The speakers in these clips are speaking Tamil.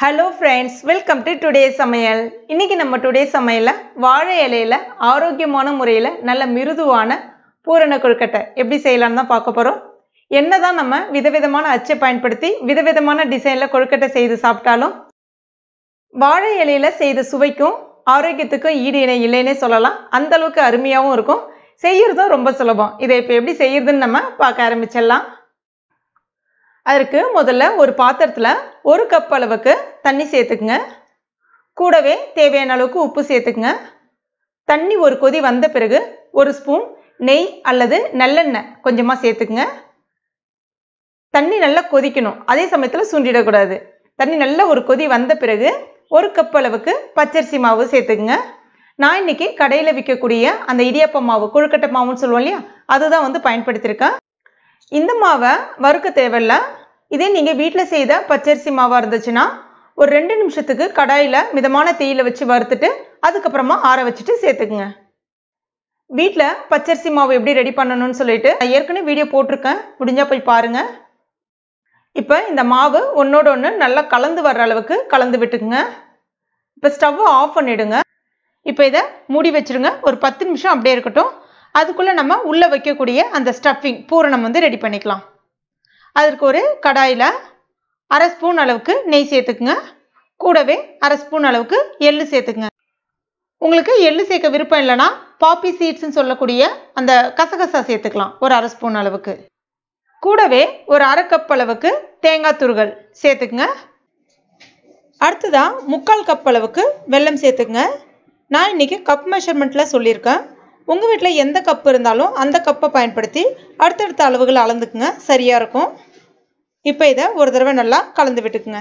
Hello friends, welcome to today's Samayal. இன்னைக்கு நம்ம today's சமையல்ல வாழை இலையில ஆரோக்கியமான முறையில நல்ல மிருதுவான பூரண கொழுக்கட்டை எப்படி செய்யலாம்னு தான் பார்க்க போறோம். என்னதான் நம்ம விதவிதமான அச்சை பயன்படுத்தி விதவிதமான டிசைன்ல கொழுக்கட்டை செய்து சாப்பிட்டாலும் வாழை இலையில செய்த சுவைக்கும் ஆரோக்கியத்துக்கும் ஈடு இணை இல்லைன்னே சொல்லலாம். அந்த அளவுக்கு அருமையாவும் இருக்கும். செய்யறதும் ரொம்ப சுலபம். இதை இப்போ எப்படி செய்யறதுன்னு நம்ம பார்க்க ஆரம்பிச்சிடலாம். அதற்கு முதல்ல ஒரு பாத்திரத்துல 1 கப் அளவுக்கு தண்ணி சேர்த்துக்குங்க. கூடவே தேவையான அளவுக்கு உப்பு சேர்த்துக்குங்க. தண்ணி ஒரு கொதி வந்த பிறகு 1 ஸ்பூன் நெய் அல்லது நல்லெண்ணெய் கொஞ்சமா சேர்த்துக்குங்க. தண்ணி நல்லா கொதிக்கணும். அதே சமயத்துல சுண்டிடக்கூடாது. தண்ணி நல்லா ஒரு கொதி வந்த பிறகு 1 கப் அளவுக்கு பச்சரிசி மாவு சேர்த்துக்குங்க. நான் இன்னைக்கு கடையில் விற்கக்கூடிய அந்த இடியாப்ப மாவு கொழுக்கட்டை மாவுன்னு சொல்லுவோம் இல்லையா, அதுதான் பயன்படுத்தியிருக்கேன். இந்த மாவை வறுக்க தேவையில்ல. இதே நீங்கள் வீட்டில் செய்த பச்சரிசி மாவாக இருந்துச்சுன்னா ஒரு 2 நிமிஷத்துக்கு கடாயில் மிதமான தீயில வச்சு வறுத்துட்டு அதுக்கப்புறமா ஆற வச்சுட்டு சேர்த்துக்குங்க. வீட்டில் பச்சரிசி மாவு எப்படி ரெடி பண்ணணும்னு சொல்லிட்டு நான் ஏற்கனவே வீடியோ போட்டிருக்கேன், முடிஞ்சா போய் பாருங்க. இப்போ இந்த மாவு ஒன்னோட ஒன்று நல்லா கலந்து வர்ற அளவுக்கு கலந்து விட்டுக்குங்க. இப்போ ஸ்டவ் ஆஃப் பண்ணிடுங்க. இப்போ இதை மூடி வச்சிருங்க. ஒரு 10 நிமிஷம் அப்படியே இருக்கட்டும். அதுக்குள்ளே நம்ம உள்ளே வைக்கக்கூடிய அந்த ஸ்டஃபிங் பூரணம் ரெடி பண்ணிக்கலாம். அதற்கு ஒரு கடாயில் 1/2 ஸ்பூன் அளவுக்கு நெய் சேர்த்துக்குங்க. கூடவே 1/2 ஸ்பூன் அளவுக்கு எள்ளு சேர்த்துக்குங்க. உங்களுக்கு எள்ளு சேர்க்க விருப்பம் இல்லைன்னா பாப்பி சீட்ஸ்ன்னு சொல்லக்கூடிய அந்த கசகசா சேர்த்துக்கலாம் ஒரு 1/2 ஸ்பூன் அளவுக்கு. கூடவே ஒரு 1/2 கப் அளவுக்கு தேங்காய் துருகல் சேர்த்துக்குங்க. அடுத்ததான் 3/4 கப் அளவுக்கு வெல்லம் சேர்த்துக்குங்க. நான் இன்னைக்கு கப் மெஷர்மெண்ட்டில் சொல்லியிருக்கேன். உங்கள் வீட்டில் எந்த கப் இருந்தாலும் அந்த கப்பை பயன்படுத்தி அடுத்தடுத்த அளவுகளை அளந்துக்குங்க, சரியாக இருக்கும். இப்போ இதை ஒரு தடவை நல்லா கலந்து விட்டுக்குங்க.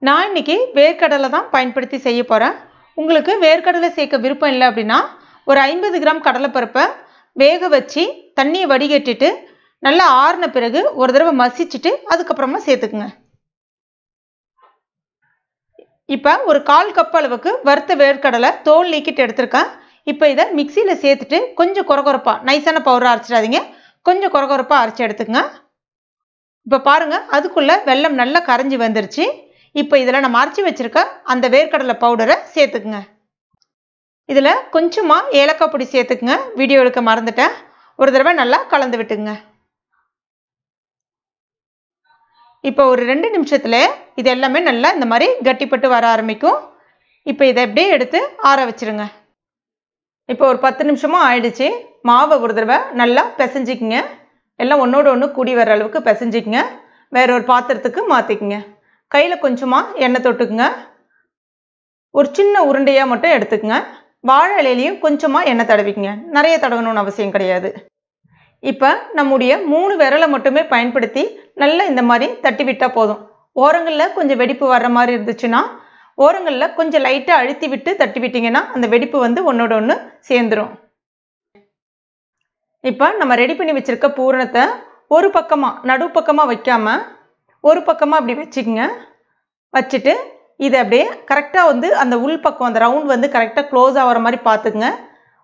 நான் இன்னைக்கு வேர்க்கடலை தான் பயன்படுத்தி செய்ய போகிறேன். உங்களுக்கு வேர்க்கடலை சேர்க்க விருப்பம் இல்லை அப்படின்னா ஒரு 50 கிராம் கடலைப்பருப்பை வேக வச்சு தண்ணியை வடிகட்டிட்டு நல்லா ஆறின பிறகு ஒரு தடவை மசிச்சுட்டு அதுக்கப்புறமா சேர்த்துக்குங்க. இப்போ ஒரு 1/4 கப் அளவுக்கு வறுத்த வேர்க்கடலை தோல் நீக்கிட்டு எடுத்திருக்கேன். இப்போ இதை மிக்சியில் சேர்த்துட்டு கொஞ்சம் கொரகொரப்பாக, நைஸான பவுடராக அரைச்சிடாதீங்க, கொஞ்சம் கொரகொரப்பாக அரைச்சி எடுத்துங்க. இப்போ பாருங்கள், அதுக்குள்ளே வெல்லம் நல்லா கரைஞ்சி வந்துருச்சு. இப்போ இதில் நம்ம அரைச்சி வச்சுருக்க அந்த வேர்க்கடலை பவுடரை சேர்த்துக்குங்க. இதில் கொஞ்சமாக ஏலக்காய் பொடி சேர்த்துக்குங்க. வீடியோ எடுக்க மறந்துட்டேன். ஒரு தடவை நல்லா கலந்து விட்டுங்க. இப்போ ஒரு 2 நிமிஷத்துல இது எல்லாமே நல்லா இந்த மாதிரி கட்டிப்பட்டு வர ஆரம்பிக்கும். இப்போ இதை அப்படியே எடுத்து ஆற வச்சிருங்க. இப்போ ஒரு 10 நிமிஷமும் ஆயிடுச்சு. மாவை ஒரு தடவை நல்லா பிசைஞ்சிக்குங்க. எல்லாம் ஒன்றோட ஒன்று கூடி வர அளவுக்கு பிசைஞ்சிக்குங்க. வேற ஒரு பாத்திரத்துக்கு மாற்றிக்குங்க. கையில் கொஞ்சமாக எண்ணெய் தொட்டுக்குங்க. ஒரு சின்ன உருண்டையாக மட்டும் எடுத்துக்குங்க. வாழை இலையிலையும் கொஞ்சமாக எண்ணெய் தடவிக்குங்க. நிறைய தடவணும்னு அவசியம் கிடையாது. இப்போ நம்முடைய 3 விரலை மட்டுமே பயன்படுத்தி நல்லா இந்த மாதிரி தட்டி விட்டால் போதும். ஓரங்களில் கொஞ்சம் வெடிப்பு வர்ற மாதிரி இருந்துச்சுன்னா ஓரங்களில் கொஞ்சம் லைட்டாக அழுத்தி விட்டு தட்டி விட்டிங்கன்னா அந்த வெடிப்பு ஒன்றோட ஒன்று சேர்ந்துடும். இப்போ நம்ம ரெடி பண்ணி வச்சுருக்க பூரணத்தை ஒரு பக்கமாக நடுப்பக்கமாக வைக்காமல் ஒரு பக்கமாக அப்படி வச்சுக்கோங்க. வச்சுட்டு இதை அப்படியே கரெக்டாக அந்த உள் பக்கம் அந்த ரவுண்ட் கரெக்டாக க்ளோஸ் ஆகிற மாதிரி பார்த்துக்குங்க.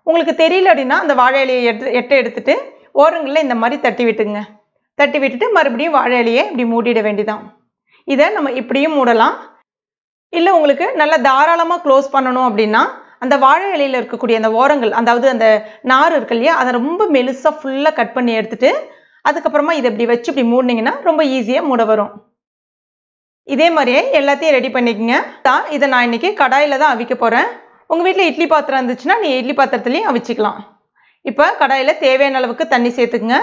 உங்களுக்கு தெரியல அப்படின்னா அந்த வாழை இலையை எடுத்துட்டு ஓரங்களில் இந்த மாதிரி தட்டி விட்டுங்க. தட்டி விட்டுட்டு மறுபடியும் வாழை இலையை இப்படி மூடிட வேண்டியதான். இதை நம்ம இப்படியும் மூடலாம். இல்லை உங்களுக்கு நல்லா தாராளமாக க்ளோஸ் பண்ணணும் அப்படின்னா அந்த வாழை இலையில் இருக்கக்கூடிய அந்த ஓரங்கள், அதாவது அந்த நார் இருக்கு இல்லையா, அதை ரொம்ப மெலிசாக ஃபுல்லாக கட் பண்ணி எடுத்துட்டு அதுக்கப்புறமா இதை இப்படி வச்சு இப்படி மூடினீங்கன்னா ரொம்ப ஈஸியாக மூட வரும். இதே மாதிரியே எல்லாத்தையும் ரெடி பண்ணிக்கங்க. இதை நான் இன்னைக்கு கடாயில் தான் அவிக்க போகிறேன். உங்கள் வீட்டில் இட்லி பாத்திரம் இருந்துச்சுன்னா நீ இட்லி பாத்திரத்துலேயும் அவிச்சிக்கலாம். இப்போ கடாயில் தேவையான அளவுக்கு தண்ணி சேர்த்துக்குங்க.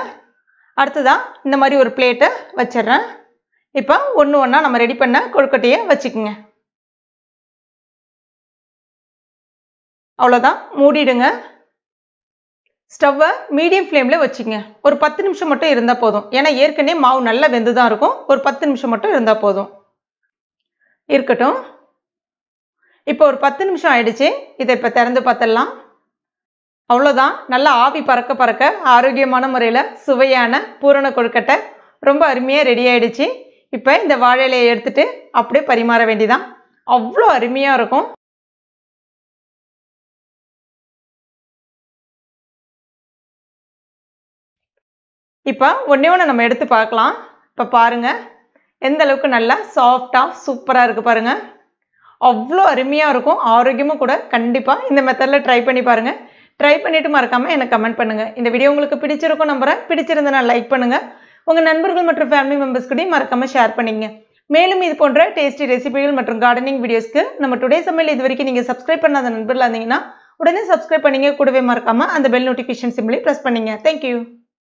அடுத்ததான் இந்த மாதிரி ஒரு பிளேட்டை வச்சிடுறேன். இப்போ ஒன்று ஒன்றா நம்ம ரெடி பண்ண கொழுக்கட்டையை வச்சுக்குங்க. அவ்வளோதான், மூடிடுங்க. ஸ்டவ்வை மீடியம் ஃப்ளேமில் வச்சுங்க. ஒரு 10 நிமிஷம் மட்டும் இருந்தால் போதும். ஏன்னா ஏற்கனவே மாவு நல்லா வெந்து தான் இருக்கும். ஒரு 10 நிமிஷம் மட்டும் இருந்தால் போதும். இருக்கட்டும். இப்போ ஒரு 10 நிமிஷம் ஆயிடுச்சு. இதை இப்போ திறந்து பார்த்துடலாம். அவ்வளோதான், நல்லா ஆவி பறக்க பறக்க ஆரோக்கியமான முறையில் சுவையான பூரண கொழுக்கட்டை ரொம்ப அருமையாக ரெடி ஆயிடுச்சு. இப்போ இந்த வாழை இலையை எடுத்துட்டு அப்படியே பரிமாற வேண்டியதான். அவ்வளோ அருமையாக இருக்கும். இப்போ ஒன்றே ஒன்று நம்ம எடுத்து பார்க்கலாம். இப்போ பாருங்கள், எந்த அளவுக்கு நல்லா சாஃப்டாக சூப்பராக இருக்குது பாருங்கள். அவ்வளோ அருமையாக இருக்கும், ஆரோக்கியமும் கூட. கண்டிப்பாக இந்த மெத்தடில் ட்ரை பண்ணி பாருங்கள். ட்ரை பண்ணிவிட்டு மறக்காமல் எனக்கு கமெண்ட் பண்ணுங்கள். இந்த வீடியோ உங்களுக்கு பிடிச்சிருக்கும் நம்புகிறேன். பிடிச்சிருந்தா லைக் பண்ணுங்கள். உங்கள் நண்பர்கள் மற்றும் ஃபேமிலி மெம்பர்ஸ் கூடயும் மறக்காமல் ஷேர் பண்ணிங்க. மேலும் இது போன்ற டேஸ்டி ரெசிபிகள் மற்றும் கார்டனிங் வீடியோஸ்க்கு நம்ம டுடே சமையல் இது வரைக்கும் நீங்கள் சப்ஸ்கிரைப் பண்ணாத நண்பர்களாக இருந்தீங்கன்னா உடனே சப்ஸ்கிரைப் பண்ணிங்க. கூடவே மறக்காமல் அந்த பெல் நோட்டிஃபிகேஷன் சிம்பிளை ப்ரெஸ் பண்ணிங்க. தேங்க்யூ.